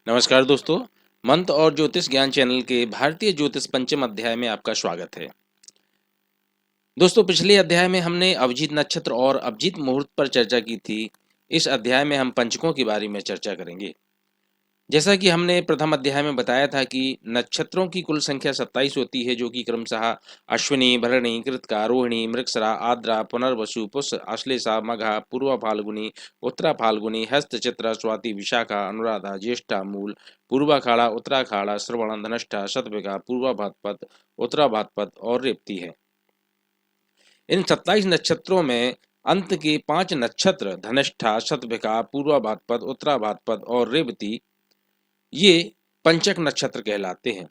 नमस्कार दोस्तों। मंत्र और ज्योतिष ज्ञान चैनल के भारतीय ज्योतिष पंचम अध्याय में आपका स्वागत है। दोस्तों, पिछले अध्याय में हमने अभिजीत नक्षत्र और अभिजीत मुहूर्त पर चर्चा की थी। इस अध्याय में हम पंचकों के बारे में चर्चा करेंगे। जैसा कि हमने प्रथम अध्याय में बताया था कि नक्षत्रों की कुल संख्या 27 होती है, जो कि क्रमशः अश्विनी, भरणी, कृतिका, रोहिणी, मृगशिरा, आर्द्रा, पुनर्वसु, पुष्य, आश्लेषा, मघा, पूर्वा फाल्गुनी, उत्तरा फाल्गुनी, हस्त, चित्रा, स्वाति, विशाखा, अनुराधा, ज्येष्ठा, मूल, पूर्वाखाड़ा, उत्तराखाड़ा, श्रवण, धनिष्ठा, शतभिगा, पूर्वा भाद्रपद, उत्तरा भाद्रपद और रेवती है। इन 27 नक्षत्रों में अंत के 5 नक्षत्र धनिष्ठा, शतभिगा, पूर्वा भाद्रपद, उत्तरा भाद्रपद और रेवती ये पंचक नक्षत्र कहलाते हैं।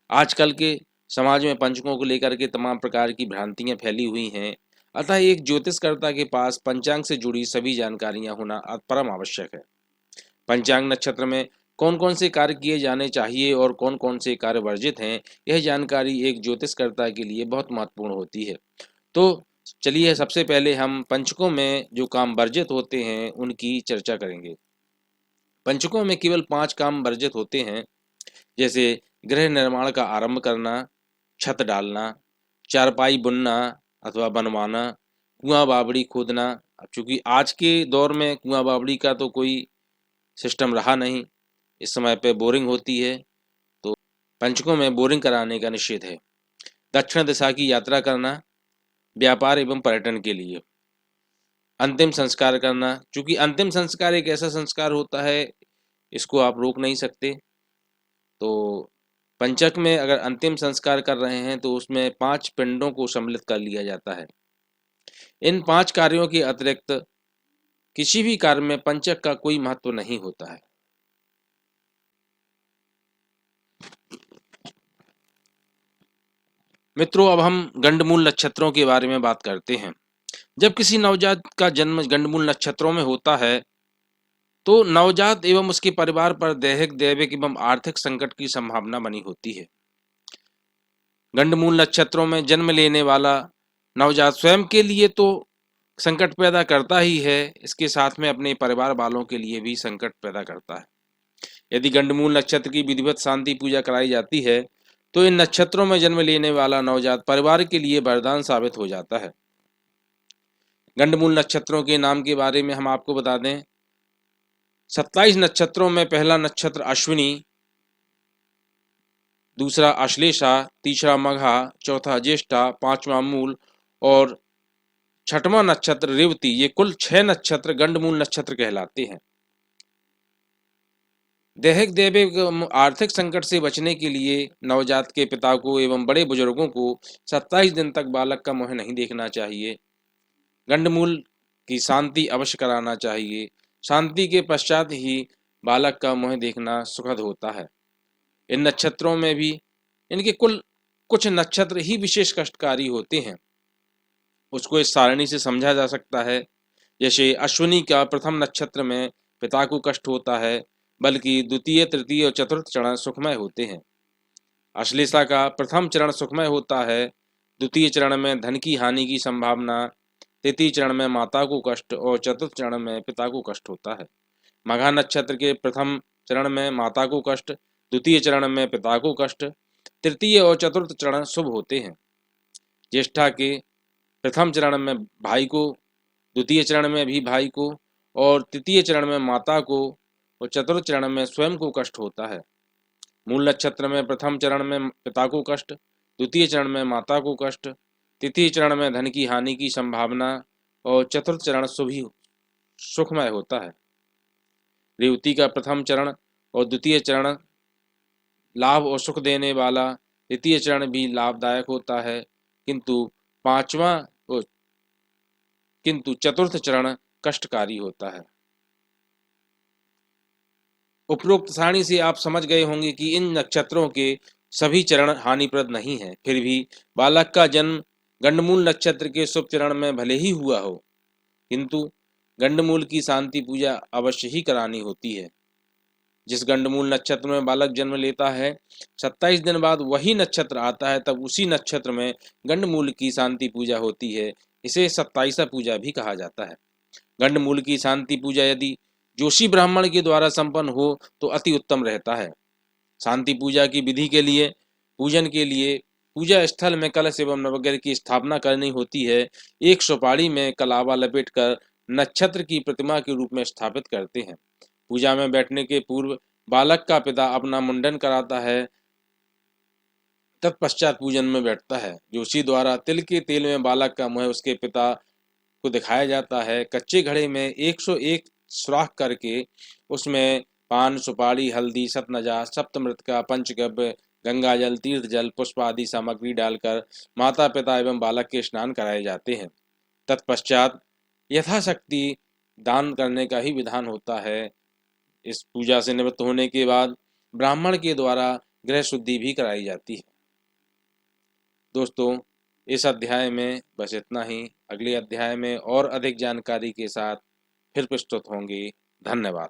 आजकल के समाज में पंचकों को लेकर के तमाम प्रकार की भ्रांतियां फैली हुई हैं। अतः एक ज्योतिषकर्ता के पास पंचांग से जुड़ी सभी जानकारियां होना परम आवश्यक है। पंचांग नक्षत्र में कौन कौन से कार्य किए जाने चाहिए और कौन कौन से कार्य वर्जित हैं, यह जानकारी एक ज्योतिषकर्ता के लिए बहुत महत्वपूर्ण होती है। तो चलिए, सबसे पहले हम पंचकों में जो काम वर्जित होते हैं उनकी चर्चा करेंगे। पंचकों में केवल 5 काम वर्जित होते हैं, जैसे गृह निर्माण का आरंभ करना, छत डालना, चारपाई बुनना अथवा बनवाना, कुआं बावड़ी खोदना। अब चूंकि आज के दौर में कुआं बावड़ी का तो कोई सिस्टम रहा नहीं, इस समय पे बोरिंग होती है, तो पंचकों में बोरिंग कराने का निषेध है। दक्षिण दिशा की यात्रा करना, व्यापार एवं पर्यटन के लिए। अंतिम संस्कार करना, चूंकि अंतिम संस्कार एक ऐसा संस्कार होता है, इसको आप रोक नहीं सकते। तो पंचक में अगर अंतिम संस्कार कर रहे हैं तो उसमें 5 पिंडों को सम्मिलित कर लिया जाता है। इन 5 कार्यों के अतिरिक्त किसी भी कार्य में पंचक का कोई महत्व नहीं होता है। मित्रों, अब हम गंडमूल नक्षत्रों के बारे में बात करते हैं। जब किसी नवजात का जन्म गंडमूल नक्षत्रों में होता है तो नवजात एवं उसके परिवार पर दैहिक, दैविक एवं आर्थिक संकट की संभावना बनी होती है। गंडमूल नक्षत्रों में जन्म लेने वाला नवजात स्वयं के लिए तो संकट पैदा करता ही है, इसके साथ में अपने परिवार वालों के लिए भी संकट पैदा करता है। यदि गंडमूल नक्षत्र की विधिवत शांति पूजा कराई जाती है तो इन नक्षत्रों में जन्म लेने वाला नवजात परिवार के लिए वरदान साबित हो जाता है। गंडमूल नक्षत्रों के नाम के बारे में हम आपको बता दें। 27 नक्षत्रों में पहला नक्षत्र अश्विनी, दूसरा आश्लेषा, तीसरा मघा, चौथा ज्येष्ठा, पांचवा मूल और छठवां नक्षत्र रेवती। ये कुल 6 नक्षत्र गंडमूल नक्षत्र कहलाते हैं। दैहिक, दैविक आर्थिक संकट से बचने के लिए नवजात के पिता को एवं बड़े बुजुर्गों को 27 दिन तक बालक का मुंह नहीं देखना चाहिए। गंडमूल की शांति अवश्य कराना चाहिए। शांति के पश्चात ही बालक का मुंह देखना सुखद होता है। इन नक्षत्रों में भी इनके कुल कुछ नक्षत्र ही विशेष कष्टकारी होते हैं। उसको इस सारणी से समझा जा सकता है। जैसे अश्विनी का प्रथम नक्षत्र में पिता को कष्ट होता है, बल्कि द्वितीय, तृतीय और चतुर्थ चरण सुखमय होते हैं। अश्लेषा का प्रथम चरण सुखमय होता है, द्वितीय चरण में धन की हानि की संभावना, तृतीय चरण में माता को कष्ट और चतुर्थ चरण में पिता को कष्ट होता है। मघा नक्षत्र के प्रथम चरण में माता को कष्ट, द्वितीय चरण में पिता को कष्ट, तृतीय और चतुर्थ चरण शुभ होते हैं। ज्येष्ठा के प्रथम चरण में भाई को, द्वितीय चरण में भी भाई को और तृतीय चरण में माता को और चतुर्थ चरण में स्वयं को कष्ट होता है। मूल नक्षत्र में प्रथम चरण में पिता को कष्ट, द्वितीय चरण में माता को कष्ट, तृतीय चरण में धन की हानि की संभावना और चतुर्थ चरण सुखमय होता है। रेवती का प्रथम चरण और द्वितीय चरण लाभ और सुख देने वाला, तृतीय चरण भी लाभदायक होता है, किंतु चतुर्थ चरण कष्टकारी होता है। उपरोक्त सारणी से आप समझ गए होंगे कि इन नक्षत्रों के सभी चरण हानिप्रद नहीं हैं। फिर भी बालक का जन्म गंडमूल नक्षत्र के शुभ चरण में भले ही हुआ हो, किंतु गंडमूल की शांति पूजा अवश्य ही करानी होती है। जिस गंडमूल नक्षत्र में बालक जन्म लेता है, 27 दिन बाद वही नक्षत्र आता है, तब उसी नक्षत्र में गंडमूल की शांति पूजा होती है। इसे 27 पूजा भी कहा जाता है। गंडमूल की शांति पूजा यदि जोशी ब्राह्मण के द्वारा संपन्न हो तो अति उत्तम रहता है। शांति पूजा की विधि के लिए पूजन के लिए पूजा स्थल में कलश एवं नवग्रह की स्थापना करनी होती है। एक सुपारी में कलावा लपेटकर नक्षत्र की प्रतिमा के रूप में स्थापित करते हैं। पूजा में बैठने के पूर्व बालक का पिता अपना मुंडन कराता है, तत्पश्चात पूजन में बैठता है। जोशी द्वारा तिल के तेल में बालक का मुंह उसके पिता को दिखाया जाता है। कच्चे घड़े में 101 सुराख करके उसमें पान, सुपारी, हल्दी, सतनजा, सप्तमृतका, पंचगव्य, गंगा जल, तीर्थ जल, पुष्प आदि सामग्री डालकर माता पिता एवं बालक के स्नान कराए जाते हैं। तत्पश्चात यथाशक्ति दान करने का ही विधान होता है। इस पूजा से निवृत्त होने के बाद ब्राह्मण के द्वारा गृह शुद्धि भी कराई जाती है। दोस्तों, इस अध्याय में बस इतना ही। अगले अध्याय में और अधिक जानकारी के साथ फिर प्रस्तुत होंगे। धन्यवाद।